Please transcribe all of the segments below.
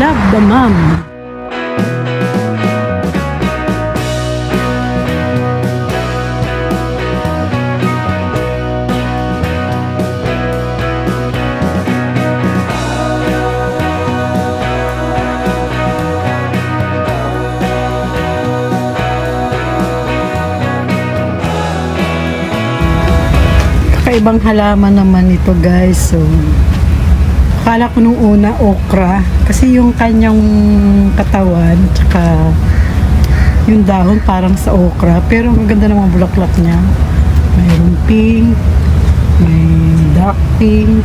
Love the Mom. Kakaibang halaman naman ito guys. So akala ko nung una okra kasi yung kanyang katawan tsaka yung dahon parang sa okra, pero ang ganda ng mga bulaklak niya. Mayroong pink, may dark pink,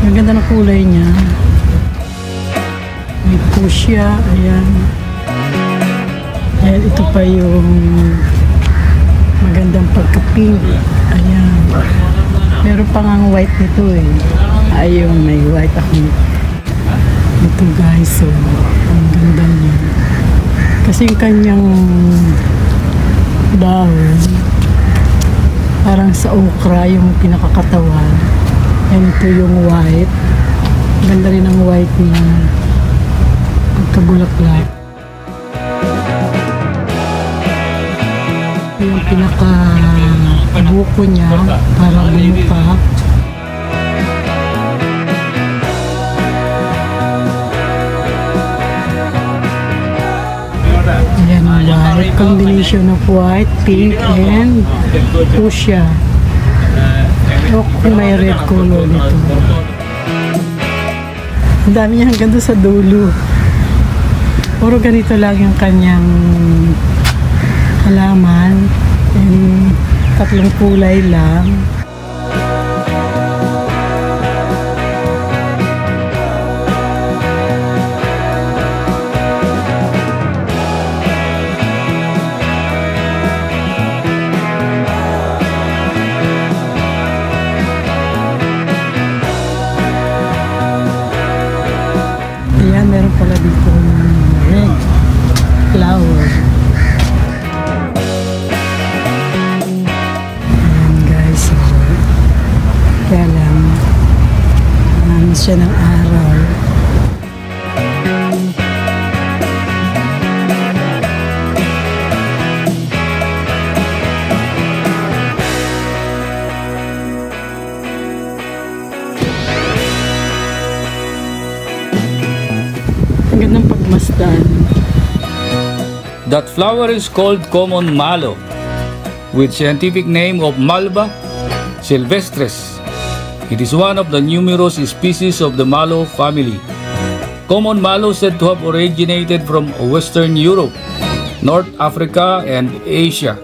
ang ganda ng kulay niya. May fuchsia, ayan. Ayan, ito pa yung magandang pagka-pink. Ayan. Meron pa nga white nito eh. Ayun, may white ako. Ito guys, so ang ganda niya. Kasi yung kanyang dahon parang sa okra yung pinakakatawan. And ito yung white. Ganda rin ang white niya. Pagkabulaklak. Yung pinaka buko niya para bumuka. Ayan, white combination of white, pink, and fuchsia. O kung may red color nito. Ang dami niya hanggang doon sa dulo. Puro ganito lang yung kanyang halaman. And tatlong kulay lang. Ayan, meron pala dito red flower. Kaya lang namin siya ng araw. Ang gandang pagmasdan. That flower is called common mallow, with scientific name of Malva sylvestris. It is one of the numerous species of the mallow family. Common mallow said to have originated from Western Europe, North Africa, and Asia.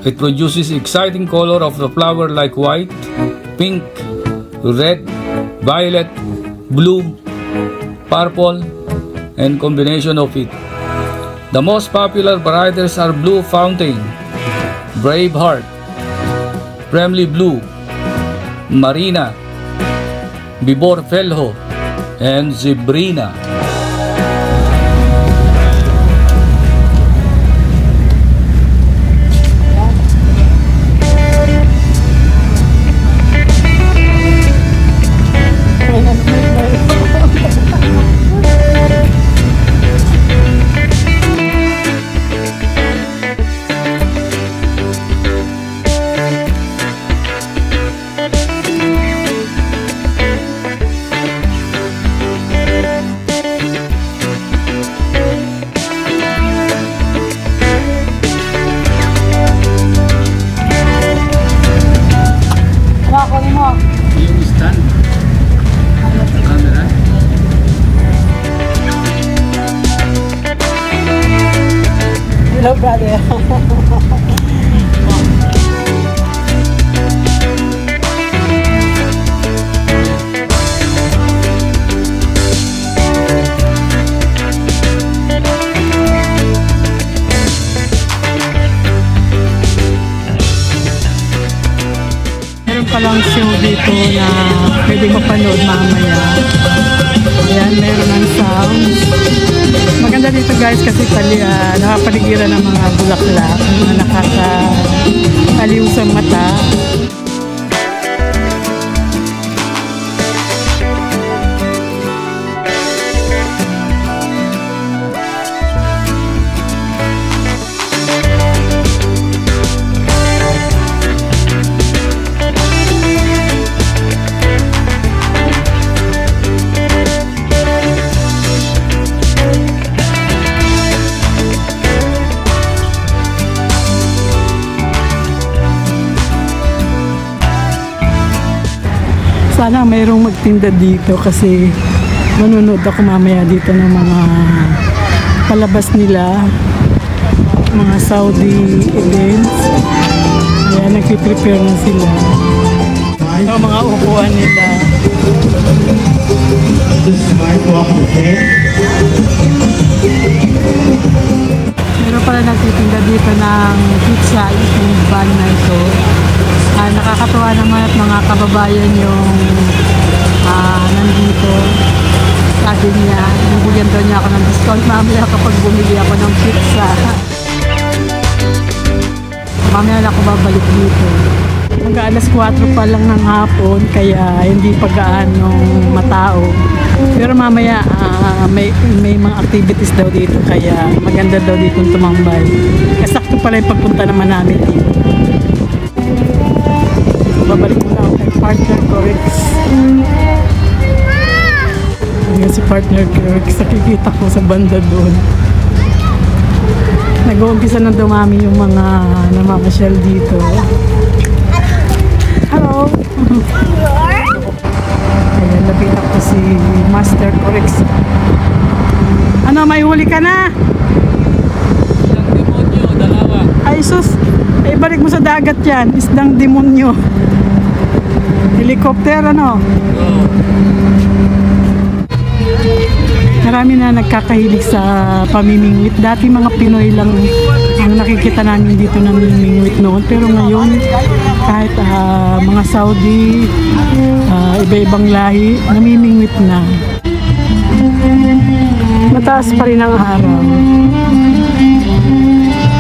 It produces exciting color of the flower like white, pink, red, violet, blue, purple, and combination of it. The most popular varieties are Blue Fountain, Braveheart, Bramley Blue, Marina, Bibor Felho, and Zebrina. Yung stand. Camera. Hello, brother. Palang show dito na pwede mapanood mamaya. Ayan, meron ng sounds. Maganda dito guys kasi nakapaligiran ng mga bulaklak na nakakaliw sa mata. Sana mayroong magtinda dito kasi manonood ako mamaya dito ng mga palabas nila, mga Saudi events. Ayan, nagpiprepare na sila. Ito mga upuan nila. Meron pala nagtitinda dito ng pizza, yung van na ito. Nakakatuwa naman at mga kababayan yung nandito. Sabi niya, nabigyan daw niya ako ng discount mamaya kapag bumili ako ng pizza. Mamaya na ako babalik dito. Hanggang alas 4 pa lang ng hapon, kaya hindi pa gaanong matao. Pero mamaya may mga activities daw dito, kaya maganda daw dito tumambay. Kasakto pala yung pagpunta naman namin dito. Babalik muna ako kay partner ko, Rex. Ngayon si partner ko, Rex, nakikita ko sa banda doon. Nag-uumpisa na dumami yung mga namamasyal dito. Hello! Ayan, lapit ako si Master Corex. Ano, may huli ka na? Isang demonyo, dalawa. Ay sus, ay balik mo sa dagat yan. Isdang demonyo. Helicopter, ano? Oo. Marami na nagkakahilig sa pamimingwit. Dati mga Pinoy lang ang nakikita namin dito na namimingwit noon. Pero ngayon, kahit mga Saudi, iba-ibang lahi, namimingwit na. Mataas pa rin ang araw.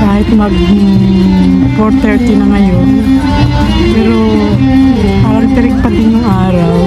Kahit mag 4:30 na ngayon. Pero parang tirik pa din yung araw.